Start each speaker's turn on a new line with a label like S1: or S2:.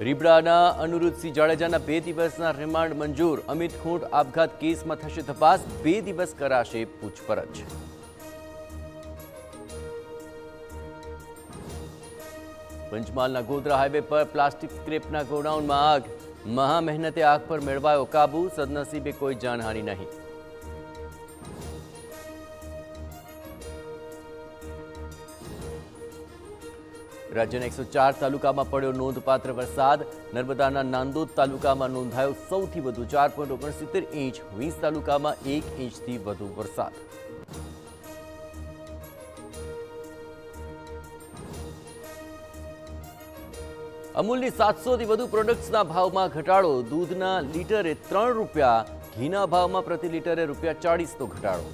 S1: રીબડાના અનુરુદ્ધસિંહ જાડેજાના 2 દિવસના રિમાન્ડ મંજૂર। અમિત ખૂંટ આપઘાત કેસમાં થશે તપાસ, 2 દિવસ કરાશે પૂછપરછ। પંચમહાલના ગોધરા હાઈવે પર પ્લાસ્ટિક સ્ક્રેપના ગોડાઉનમાં આગ, મહા મહેનતે આગ પર મેળવાયો કાબુ, સદનસીબે કોઈ જાનહાનિ નહીં। રાજ્યના 104 તાલુકામાં પડ્યો નોંધપાત્ર વરસાદ। નર્મદાના નાંદોદ તાલુકામાં નોંધાયો સૌથી વધુ 4.69 ઇંચ, 20 તાલુકામાં 1 ઇંચથી વધુ વરસાદ। અમૂલની 700થી વધુ પ્રોડક્ટ્સના ભાવમાં ઘટાડો, દૂધના લીટરે ₹3, ઘીના ભાવમાં પ્રતિ લીટરે ₹40નો ઘટાડો।